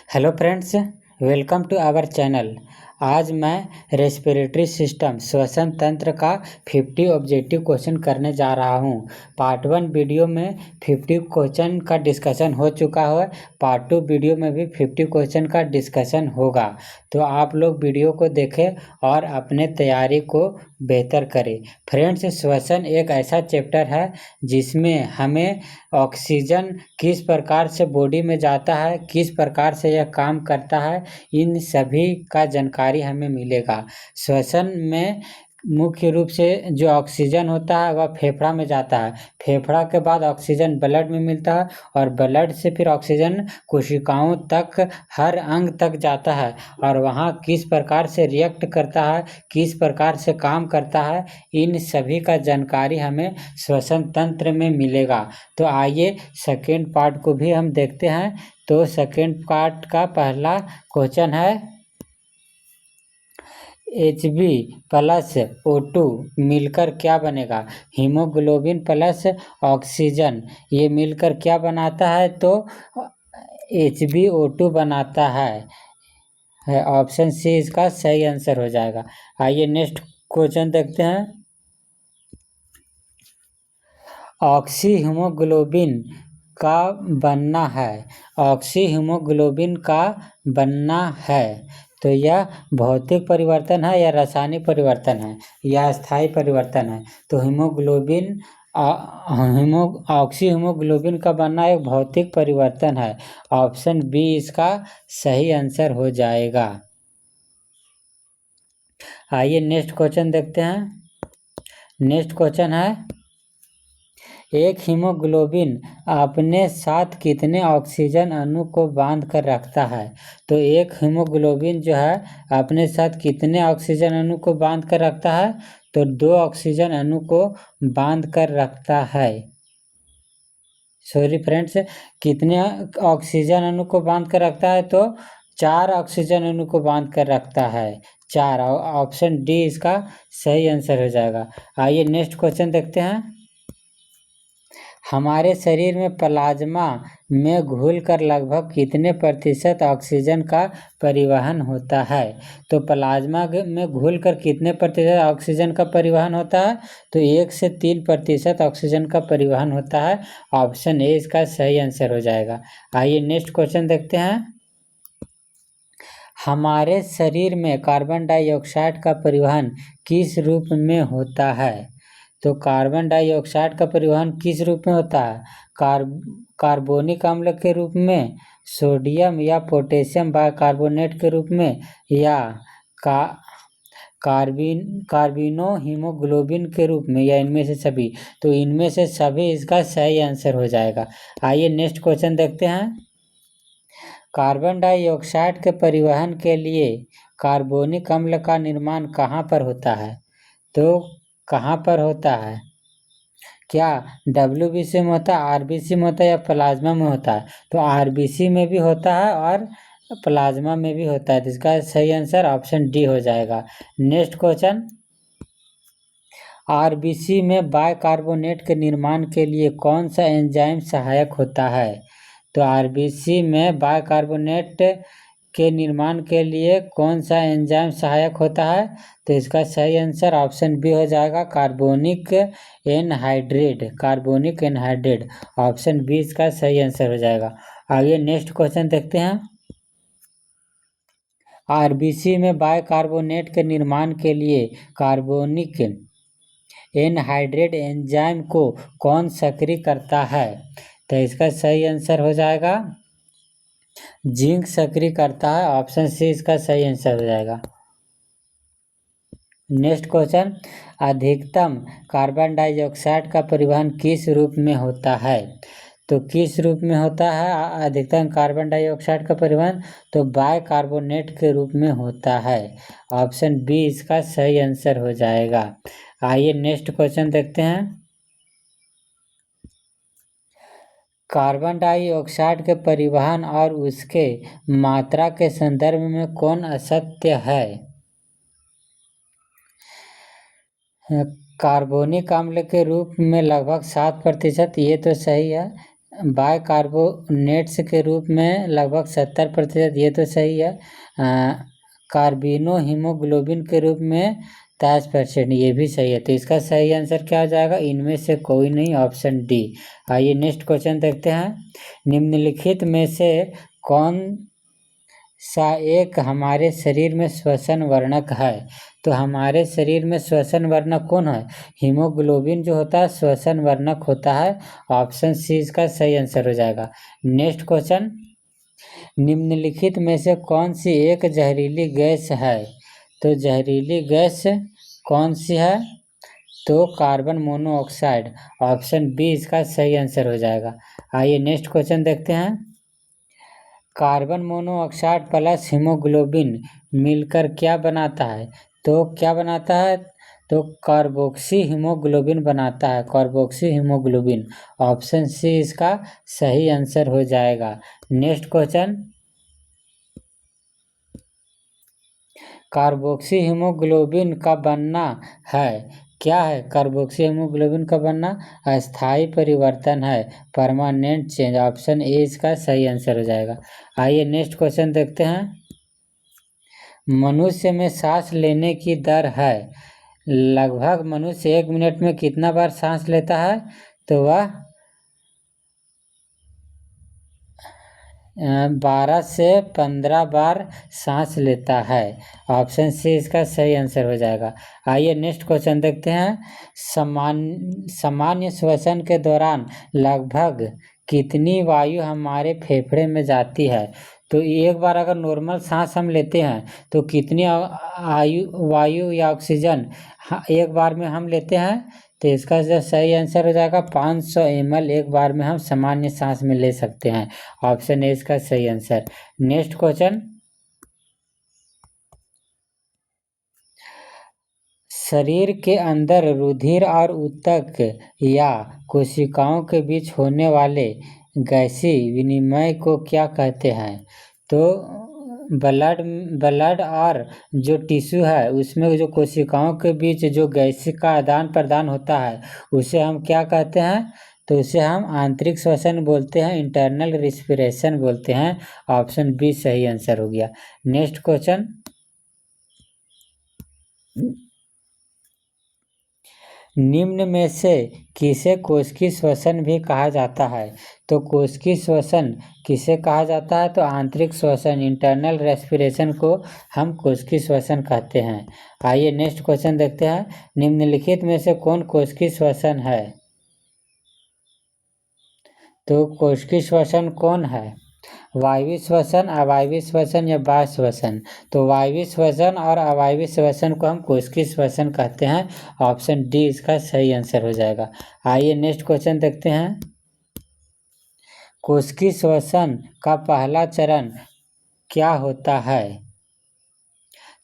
Hello friends, welcome to our channel. आज मैं respiratory system श्वसन तंत्र का 50 ऑब्जेक्टिव क्वेश्चन करने जा रहा हूं। पार्ट 1 वीडियो में 50 क्वेश्चन का डिस्कशन हो चुका है। पार्ट 2 वीडियो में भी 50 क्वेश्चन का डिस्कशन होगा। तो आप लोग वीडियो को देखें और अपने तैयारी को बेहतर करें। फ्रेंड्स, श्वसन एक ऐसा चैप्टर है जिसमें हमें ऑक्सीजन किस प्रकार से बॉडी में जाता है, किस प्रकार से यह काम करता है, इन सभी का जानकारी हमें मिलेगा। श्वसन में मुख्य रूप से जो ऑक्सीजन होता है वह फेफड़ा में जाता है। फेफड़ा के बाद ऑक्सीजन ब्लड में मिलता है और ब्लड से फिर ऑक्सीजन कोशिकाओं तक, हर अंग तक जाता है और वहाँ किस प्रकार से रिएक्ट करता है, किस प्रकार से काम करता है, इन सभी का जानकारी हमें श्वसन तंत्र में मिलेगा। तो आइए सेकेंड पार्ट को भी हम देखते हैं। तो सेकेंड पार्ट का पहला क्वेश्चन है, Hb प्लस O2 मिलकर क्या बनेगा? हीमोग्लोबिन प्लस ऑक्सीजन ये मिलकर क्या बनाता है? तो HbO2 बनाता है। ऑप्शन सी इसका सही आंसर हो जाएगा। आइए नेक्स्ट क्वेश्चन देखते हैं। ऑक्सी हीमोग्लोबिन का बनना है। ऑक्सी हीमोग्लोबिन का बनना है तो यह भौतिक परिवर्तन है या रासायनिक परिवर्तन है या स्थायी परिवर्तन है? तो हीमोग्लोबिन ऑक्सी हीमोग्लोबिन का बनना एक भौतिक परिवर्तन है। ऑप्शन बी इसका सही आंसर हो जाएगा। आइए नेक्स्ट क्वेश्चन देखते हैं। नेक्स्ट क्वेश्चन है, एक हीमोग्लोबिन अपने साथ कितने ऑक्सीजन अणु को बांध कर रखता है? तो एक हीमोग्लोबिन जो है अपने साथ कितने ऑक्सीजन अणु को बांध कर रखता है? तो 2 ऑक्सीजन अणु को बांध कर रखता है। सॉरी फ्रेंड्स, कितने ऑक्सीजन अणु को बांध कर रखता है? तो 4 ऑक्सीजन अणु को बांध कर रखता है। 4। ऑप्शन डी इसका सही आंसर हो जाएगा। आइए नेक्स्ट क्वेश्चन देखते हैं। हमारे शरीर में प्लाज्मा में घुलकर लगभग कितने प्रतिशत ऑक्सीजन का परिवहन होता है? तो प्लाज्मा में घुलकर कितने प्रतिशत ऑक्सीजन का परिवहन होता है? तो 1 से 3% ऑक्सीजन का परिवहन होता है। ऑप्शन ए इसका सही आंसर हो जाएगा। आइए नेक्स्ट क्वेश्चन देखते हैं। हमारे शरीर में कार्बन डाइऑक्साइड का परिवहन किस रूप में होता है? तो कार्बन डाइऑक्साइड का परिवहन किस रूप में होता है? कार्बोनिक अम्ल के रूप में, सोडियम या पोटेशियम बाइकार्बोनेट के रूप में, या कार्बिनो हीमोग्लोबिन के रूप में, या इनमें से सभी? तो इनमें से सभी इसका सही आंसर हो जाएगा। आइए नेक्स्ट क्वेश्चन देखते हैं। कार्बन डाइऑक्साइड के परिवहन के लिए कार्बोनिक अम्ल का निर्माण कहाँ पर होता है? तो कहाँ पर होता है? क्या WBC में होता है, RBC में होता है या प्लाज्मा में होता है? तो RBC में भी होता है और प्लाज्मा में भी होता है। तो इसका सही आंसर ऑप्शन डी हो जाएगा। नेक्स्ट क्वेश्चन, RBC में बाइकार्बोनेट के निर्माण के लिए कौन सा एंजाइम सहायक होता है? तो RBC में बाइकार्बोनेट के निर्माण के लिए कौन सा एंजाइम सहायक होता है? तो इसका सही आंसर ऑप्शन बी हो जाएगा, carbonic anhydrase. Carbonic anhydrase, option B इसका सही आंसर हो जाएगा। आगे नेक्स्ट क्वेश्चन देखते हैं। RBC में बाइकार्बोनेट के निर्माण के लिए कार्बोनिक एनहाइड्रेट एंजाइम को कौन सक्रिय करता है? तो इसका सही आंसर हो जाएगा, जिंक सक्रिय करता है। ऑप्शन सी इसका सही आंसर हो जाएगा। नेक्स्ट क्वेश्चन, अधिकतम कार्बन डाइऑक्साइड का परिवहन किस रूप में होता है? तो किस रूप में होता है अधिकतम कार्बन डाइऑक्साइड का परिवहन? तो बाइकार्बोनेट के रूप में होता है। ऑप्शन बी इसका सही आंसर हो जाएगा। आइए नेक्स्ट क्वेश्चन देखते हैं। कार्बन डाइऑक्साइड के परिवहन और उसके मात्रा के संदर्भ में कौन असत्य है? कार्बोनिक अम्ल के रूप में लगभग 7%, ये तो सही है। बाइकार्बोनेट्स के रूप में लगभग 70%, ये तो सही है। कार्बिनो हीमोग्लोबिन के रूप में 23%, ये भी सही है। तो इसका सही आंसर क्या हो जाएगा? इनमें से कोई नहीं, ऑप्शन डी। आइए नेक्स्ट क्वेश्चन देखते हैं। निम्नलिखित में से कौन सा एक हमारे शरीर में श्वसन वर्णक है? तो हमारे शरीर में श्वसन वर्णक कौन है? हीमोग्लोबिन जो होता है श्वसन वर्णक होता है। ऑप्शन सी इसका सही आंसर हो जाएगा। नेक्स्ट क्वेश्चन, निम्नलिखित में से कौन सी एक जहरीली गैस है? तो जहरीली गैस कौन सी है? तो कार्बन मोनोऑक्साइड। ऑप्शन बी इसका सही आंसर हो जाएगा। आइए नेक्स्ट क्वेश्चन देखते हैं। कार्बन मोनोऑक्साइड प्लस हीमोग्लोबिन मिलकर क्या बनाता है? तो क्या बनाता है? तो कार्बोक्सी हीमोग्लोबिन बनाता है, कार्बोक्सी हीमोग्लोबिन। ऑप्शन सी इसका सही आंसर हो जाएगा। नेक्स्ट क्वेश्चन, कार्बोक्सी हीमोग्लोबिन का बनना है क्या है? कार्बोक्सी हीमोग्लोबिन का बनना अस्थायी परिवर्तन है, परमानेंट चेंज। ऑप्शन ए इसका सही आंसर हो जाएगा। आइए नेक्स्ट क्वेश्चन देखते हैं। मनुष्य में सांस लेने की दर है लगभग, मनुष्य 1 मिनट में कितना बार सांस लेता है? तो वह 12 से 15 बार सांस लेता है। ऑप्शन सी इसका सही आंसर हो जाएगा। आइए नेक्स्ट क्वेश्चन देखते हैं। सामान्य श्वसन के दौरान लगभग कितनी वायु हमारे फेफड़े में जाती है? तो एक बार अगर नॉर्मल सांस हम लेते हैं तो कितनी वायु या ऑक्सीजन एक बार में हम लेते हैं? तो इसका जो सही आंसर हो जाएगा 500 ml एक बार में हम सामान्य सांस में ले सकते हैं। ऑप्शन ए इसका सही आंसर। नेक्स्ट क्वेश्चन, शरीर के अंदर रुधिर और ऊतक या कोशिकाओं के बीच होने वाले गैसीय विनिमय को क्या कहते हैं? तो ब्लड और जो टिश्यू है उसमें जो कोशिकाओं के बीच जो गैस का आदान प्रदान होता है उसे हम क्या कहते हैं? तो उसे हम आंतरिक श्वसन बोलते हैं, इंटरनल रिस्पिरेशन बोलते हैं। ऑप्शन बी सही आंसर हो गया। नेक्स्ट क्वेश्चन, निम्न में से किसे कोशिकीय श्वसन भी कहा जाता है? तो कोशिकीय श्वसन किसे कहा जाता है? तो आंतरिक श्वसन, इंटरनल रेस्पिरेशन को हम कोशिकीय श्वसन कहते हैं। आइए नेक्स्ट क्वेश्चन देखते हैं। निम्नलिखित में से कौन कोशिकीय श्वसन है? तो कोशिकीय श्वसन कौन है? वायवीय श्वसन, अवायवीय श्वसन या बाह्य श्वसन? तो वायवीय श्वसन और अवायवीय श्वसन को हम कोशिकीय श्वसन कहते हैं। ऑप्शन डी इसका सही आंसर हो जाएगा। आइए नेक्स्ट क्वेश्चन देखते हैं। कोशिकीय श्वसन का पहला चरण क्या होता है?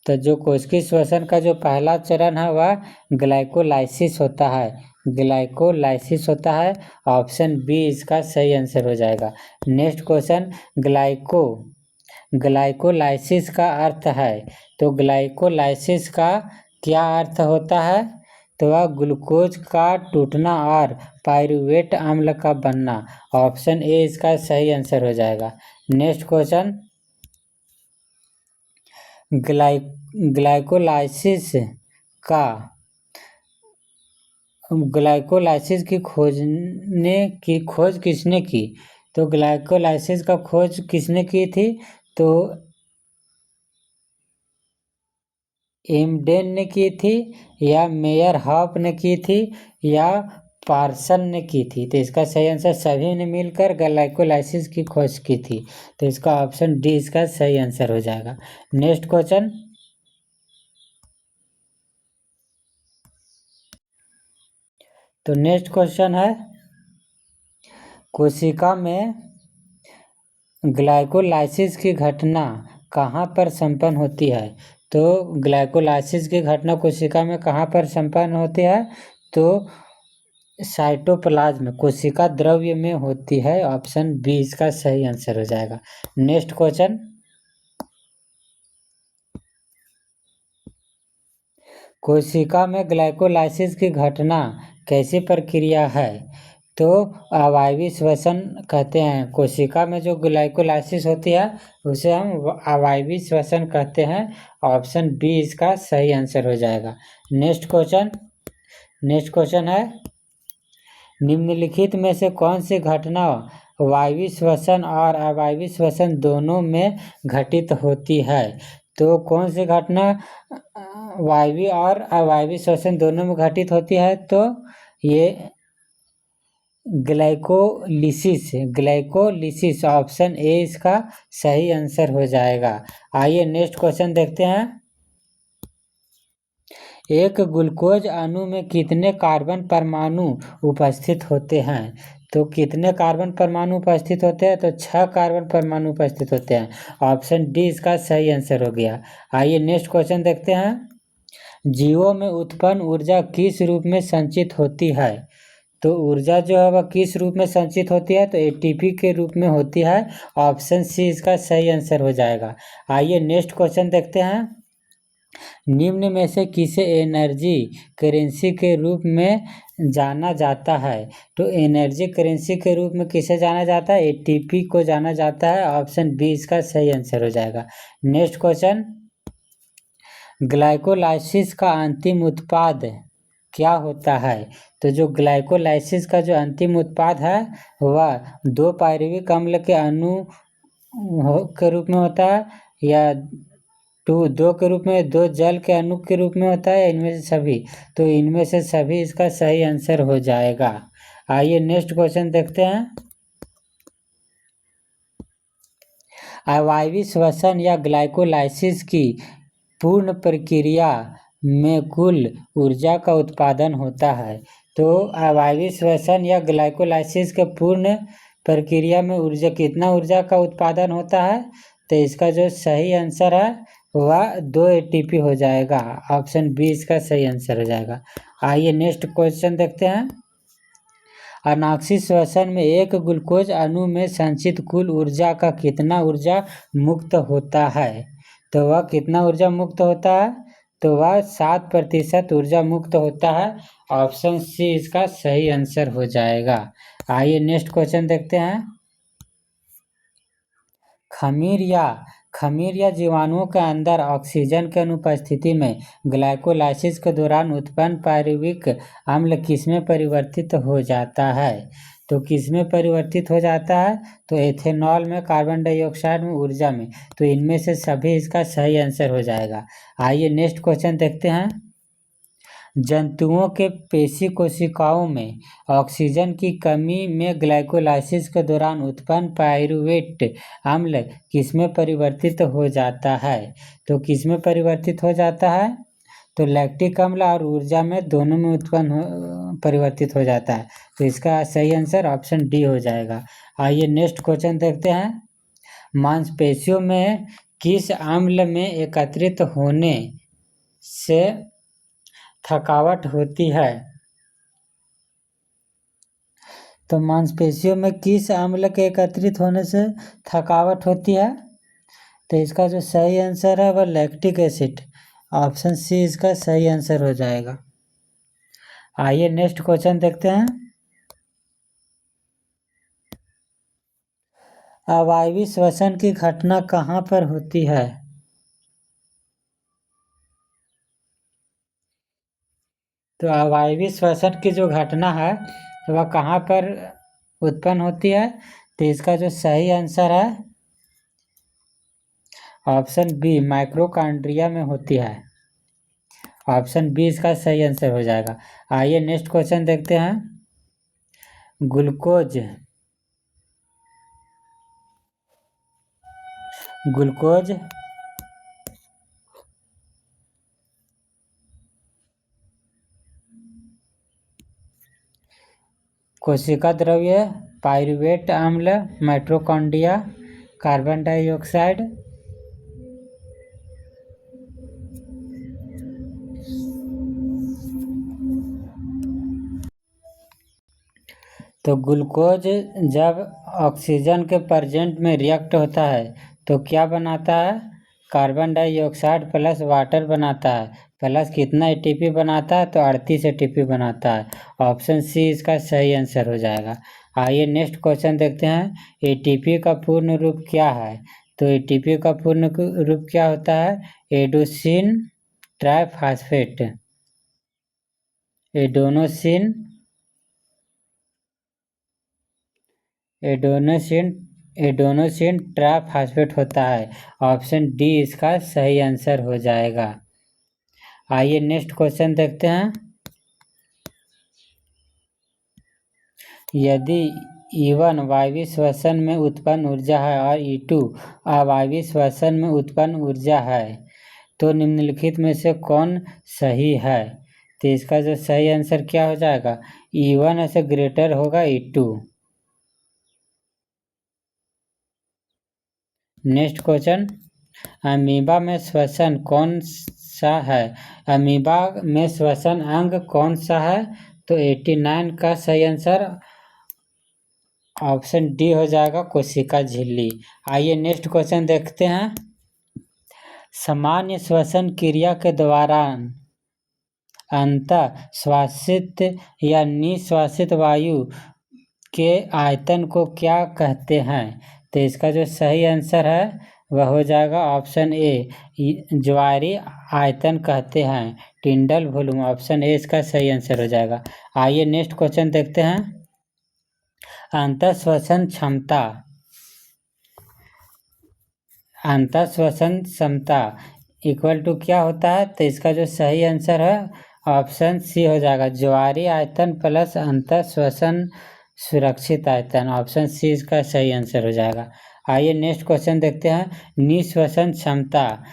तो जो कोशिकीय श्वसन का जो पहला चरण है वह ग्लाइकोलाइसिस होता है, ग्लाइकोलाइसिस होता है। ऑप्शन बी इसका सही आंसर हो जाएगा। नेक्स्ट क्वेश्चन, ग्लाइकोलाइसिस का अर्थ है? तो ग्लाइकोलाइसिस का क्या अर्थ होता है? तो वह ग्लूकोज का टूटना और पाइरूवेट अम्ल का बनना। ऑप्शन ए इसका सही आंसर हो जाएगा। नेक्स्ट क्वेश्चन, ग्लाइकोलाइसिस की खोज किसने की? तो ग्लाइकोलाइसिस का खोज किसने की थी? तो एमडेन ने की थी, या मेयर हॉप ने की थी, या पार्सन ने की थी? तो इसका सही आंसर सभी ने मिलकर ग्लाइकोलाइसिस की खोज की थी। तो इसका ऑप्शन डी इसका सही आंसर हो जाएगा। नेक्स्ट क्वेश्चन, तो नेक्स्ट क्वेश्चन है, कोशिका में ग्लाइकोलाइसिस की घटना कहाँ पर संपन्न होती है? तो ग्लाइकोलाइसिस की घटना कोशिका में कहाँ पर संपन्न होती है? तो साइटोप्लाज्म, कोशिका द्रव्य में होती है। ऑप्शन बी इसका सही आंसर हो जाएगा। नेक्स्ट क्वेश्चन, कोशिका में ग्लाइकोलाइसिस की घटना कैसी प्रक्रिया है? तो अवायवीय श्वसन कहते हैं। कोशिका में जो ग्लाइकोलाइसिस होती है उसे हम अवायवीय श्वसन कहते हैं। ऑप्शन बी इसका सही आंसर हो जाएगा। नेक्स्ट क्वेश्चन है, निम्नलिखित में से कौन सी घटना वायवीय श्वसन और अवायवीय श्वसन दोनों में घटित होती है? तो कौन सी घटना वायवीय और अवायवीय श्वसन दोनों में घटित होती है? तो ये ग्लाइकोलिसिस ऑप्शन ए इसका सही आंसर हो जाएगा। आइए नेक्स्ट क्वेश्चन देखते हैं। एक ग्लूकोज अणु में कितने कार्बन परमाणु उपस्थित होते हैं? तो कितने कार्बन परमाणु उपस्थित होते हैं? तो 6 कार्बन परमाणु उपस्थित होते हैं। ऑप्शन डी इसका सही आंसर हो गया। आइए नेक्स्ट क्वेश्चन देखते हैं। जीवों में उत्पन्न ऊर्जा किस रूप में संचित होती है? तो ऊर्जा जो है वह किस रूप में संचित होती है? तो एटीपी के रूप में होती है। ऑप्शन सी इसका सही आंसर हो जाएगा। आइए नेक्स्ट क्वेश्चन देखते हैं। निम्न में से किसे एनर्जी करेंसी के रूप में जाना जाता है? तो एनर्जी करेंसी के रूप में किसे जाना जाता है? एटीपी को जाना जाता है। ऑप्शन बी इसका सही आंसर हो जाएगा। नेक्स्ट क्वेश्चन, ग्लाइकोलाइसिस का अंतिम उत्पाद क्या होता है? तो जो ग्लाइकोलाइसिस का जो अंतिम उत्पाद है वह 2 पायरुविक अम्ल के अणु के रूप में होता है, या 2 के रूप में, 2 जल के अणु के रूप में होता है, इनमें से सभी? तो इनमें से सभी इसका सही आंसर हो जाएगा। आइए नेक्स्ट क्वेश्चन देखते हैं। अवायवीय श्वसन या ग्लाइकोलाइसिस की पूर्ण प्रक्रिया में कुल ऊर्जा का उत्पादन होता है। तो अवायवीय श्वसन या ग्लाइकोलाइसिस के पूर्ण प्रक्रिया में कितना ऊर्जा का उत्पादन होता है? तो इसका जो सही आंसर है वह 2 एटीपी हो जाएगा। ऑप्शन बी इसका सही आंसर हो जाएगा। आइए नेक्स्ट क्वेश्चन देखते हैं। अनाक्षिक श्वसन में एक ग्लूकोज अणु में संचित कुल ऊर्जा का कितना ऊर्जा मुक्त होता है? तो वह कितना ऊर्जा मुक्त होता है? तो वह 7% ऊर्जा मुक्त होता है। ऑप्शन सी इसका सही आंसर हो जाएगा। आइए नेक्स्ट क्वेश्चन देखते हैं। खमीर या जीवाणुओं के अंदर ऑक्सीजन की अनुपस्थिति में ग्लाइकोलाइसिस के दौरान उत्पन्न पायरुविक अम्ल किसमें परिवर्तित हो जाता है? तो किसमें परिवर्तित हो जाता है? तो एथेनॉल में, कार्बन डाइऑक्साइड में, ऊर्जा में। तो इनमें से सभी इसका सही आंसर हो जाएगा। आइए नेक्स्ट क्वेश्चन देखते हैं। जंतुओं के पेशी कोशिकाओं में ऑक्सीजन की कमी में ग्लाइकोलाइसिस के दौरान उत्पन्न पायरुवेट अम्ल किसमें परिवर्तित हो जाता है? तो किसमें परिवर्तित हो जाता है? तो लैक्टिक अम्ल और ऊर्जा में दोनों में परिवर्तित हो जाता है। तो इसका सही आंसर ऑप्शन डी हो जाएगा। आइए नेक्स्ट क्वेश्चन देखते हैं। मांसपेशियों में किस अम्ल में एकत्रित होने से थकावट होती है? तो मांसपेशियों में किस अम्ल के एकत्रित होने से थकावट होती है? तो इसका जो सही आंसर है वह लैक्टिक एसिड। ऑप्शन सी इसका सही आंसर हो जाएगा। आइए नेक्स्ट क्वेश्चन देखते हैं। अवायवीय श्वसन की घटना कहाँ पर होती है? तो अवायवीय श्वसन की जो घटना है वह कहाँ पर उत्पन्न होती है? तो इसका जो सही आंसर है ऑप्शन बी, माइटोकॉन्ड्रिया में होती है। ऑप्शन बी इसका सही आंसर हो जाएगा। आइए नेक्स्ट क्वेश्चन देखते हैं। ग्लूकोज कोशिका द्रव्य, पायरुवेट अम्ल, माइटोकॉन्ड्रिया, कार्बन डाइऑक्साइड। तो ग्लूकोज जब ऑक्सीजन के प्रेजेंट में रिएक्ट होता है तो क्या बनाता है? कार्बन डाइऑक्साइड प्लस वाटर बनाता है। प्लस कितना एटीपी बनाता है, तो 38 एटीपी बनाता है। ऑप्शन सी इसका सही आंसर हो जाएगा। आइए नेक्स्ट क्वेश्चन देखते हैं। एटीपी का पूर्ण रूप क्या है? तो एटीपी का पूर्ण रूप क्या होता है? Adenosine triphosphate. Adenosine adenosine triphosphate होता है। ऑप्शन डी इसका सही आंसर हो जाएगा। आइए नेक्स्ट क्वेश्चन देखते हैं। यदि E1 वायवीय श्वसन में उत्पन्न ऊर्जा है और E2 अवायवीय श्वसन में उत्पन्न ऊर्जा है, तो निम्नलिखित में से कौन सही है? तो इसका जो सही आंसर क्या हो जाएगा? E1 से ग्रेटर होगा E2। Next question. अमीबा में श्वसन कौन सा है? अमीबा में श्वसन अंग कौन सा है? तो 89 का सही आंसर ऑप्शन डी हो जाएगा, कोशिका झिल्ली। आइए नेक्स्ट क्वेश्चन देखते हैं। सामान्य श्वसन क्रिया के दौरान अंतः श्वासित या निश्वासित वायु के आयतन को क्या कहते हैं? तो इसका जो सही आंसर है वह हो जाएगा ऑप्शन ए, ज्वारीय आयतन कहते हैं, टिंडल वॉल्यूम। ऑप्शन ए इसका सही आंसर हो जाएगा। आइए नेक्स्ट क्वेश्चन देखते हैं। अंतः श्वसन क्षमता इक्वल टू क्या होता है? तो इसका जो सही आंसर है ऑप्शन सी हो जाएगा, ज्वारीय आयतन प्लस अंतः श्वसन सुरक्षित आयतन। ऑप्शन सी इसका सही आंसर हो जाएगा। आइए नेक्स्ट क्वेश्चन देखते हैं। निश्वसन क्षमता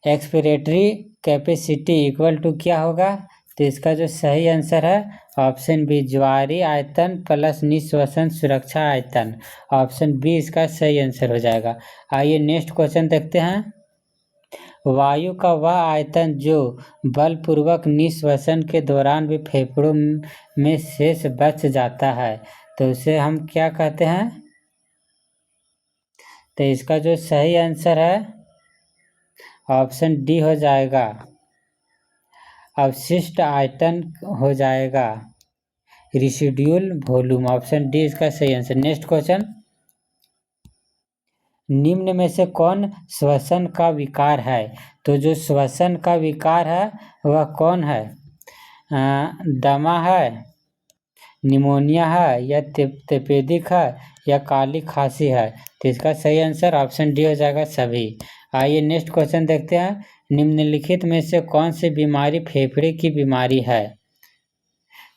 एक्सपिरेटरी कैपेसिटी इक्वल टू क्या होगा? तो इसका जो सही आंसर है ऑप्शन बी, ज्वारीय आयतन प्लस निश्वसन सुरक्षा आयतन। ऑप्शन बी इसका सही आंसर हो जाएगा। आइए नेक्स्ट क्वेश्चन देखते हैं। वायु का वह आयतन जो बलपूर्वक निश्वसन के दौरान भी फेफड़ों में शेष बच जाता है, तो उसे हम क्या कहते हैं? तो इसका जो सही आंसर है ऑप्शन डी हो जाएगा, अवशिष्ट आयतन हो जाएगा, रेसिडुअल वॉल्यूम। ऑप्शन डी इसका सही आंसर। Next question. निम्न में से कौन श्वसन का विकार है? तो जो श्वसन का विकार है वह कौन है? दमा है, निमोनिया है, या तपेदिक है, या काली खांसी है? तो इसका सही आंसर ऑप्शन डी हो जाएगा, सभी। आइए नेक्स्ट क्वेश्चन देखते हैं। निम्नलिखित में से कौन सी बीमारी फेफड़े की बीमारी है?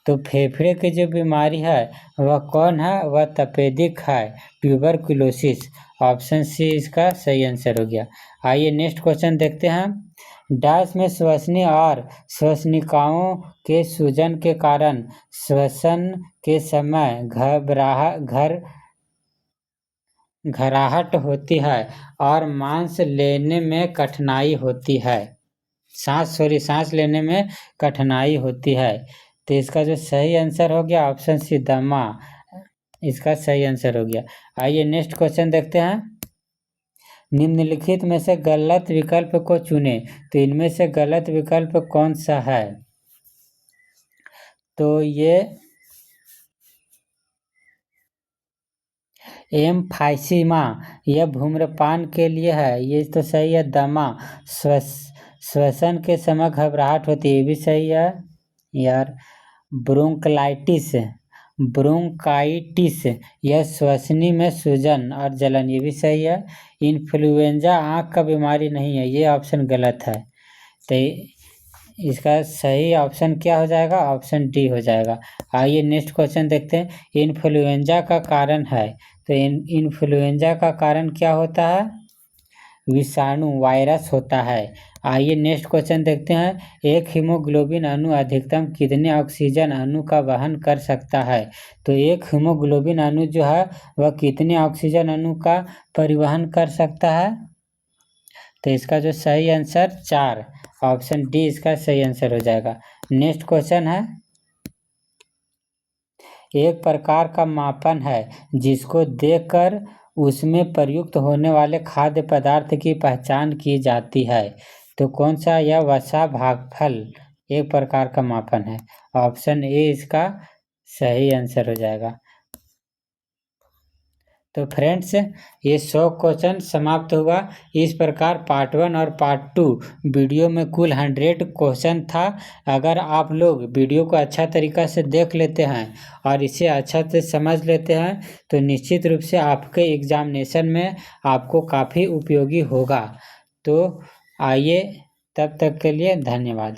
तो फेफड़े की जो बीमारी है वह कौन है? वह तपेदिक है, ट्यूबरकुलोसिस। ऑप्शन सी इसका सही आंसर हो गया। आइए नेक्स्ट क्वेश्चन देखते हैं। डैश में श्वसनी और श्वसनिकाओं के सूजन के कारण श्वसन के समय घबराहट होती है और सांस लेने में कठिनाई होती है। तो इसका जो सही आंसर हो गया ऑप्शन सी, दमा इसका सही आंसर हो गया। आइए नेक्स्ट क्वेश्चन देखते हैं। निम्नलिखित में से गलत विकल्प को चुने। तो इनमें से गलत विकल्प कौन सा है? तो ये एम्फाइसीमा यह धूम्रपान के लिए है, ये तो सही है। दमा श्वसन के समय घबराहट होती है, ये भी सही है यार। ब्रोंकाइटिस यह श्वसनी में सूजन और जलन, ये भी सही है। इन्फ्लुएंजा आँख का बीमारी नहीं है, ये ऑप्शन गलत है। तो इसका सही ऑप्शन क्या हो जाएगा? ऑप्शन डी हो जाएगा। आइए नेक्स्ट क्वेश्चन देखते हैं। इन्फ्लुएंजा का कारण है। तो इन्फ्लुएंजा का कारण क्या होता है? विषाणु, वायरस होता है। आइए नेक्स्ट क्वेश्चन देखते हैं। एक हीमोग्लोबिन अणु अधिकतम कितने ऑक्सीजन अणु का वहन कर सकता है? तो एक हीमोग्लोबिन अणु जो है वह कितने ऑक्सीजन अणु का परिवहन कर सकता है? तो इसका जो सही आंसर 4, ऑप्शन डी इसका सही आंसर हो जाएगा। नेक्स्ट क्वेश्चन है। एक प्रकार का मापन है जिसको देखकर उसमें प्रयुक्त होने वाले खाद्य पदार्थ की पहचान की जाती है। तो कौन सा यह वसा भागफल एक प्रकार का मापन है। ऑप्शन ए इसका सही आंसर हो जाएगा। तो फ्रेंड्स ये 100 क्वेश्चन समाप्त हुआ। इस प्रकार पार्ट 1 और पार्ट 2 वीडियो में कुल 100 क्वेश्चन था। अगर आप लोग वीडियो को अच्छा तरीक़ा से देख लेते हैं और इसे अच्छा से समझ लेते हैं तो निश्चित रूप से आपके एग्जामिनेशन में आपको काफ़ी उपयोगी होगा। तो आइए, तब तक के लिए धन्यवाद।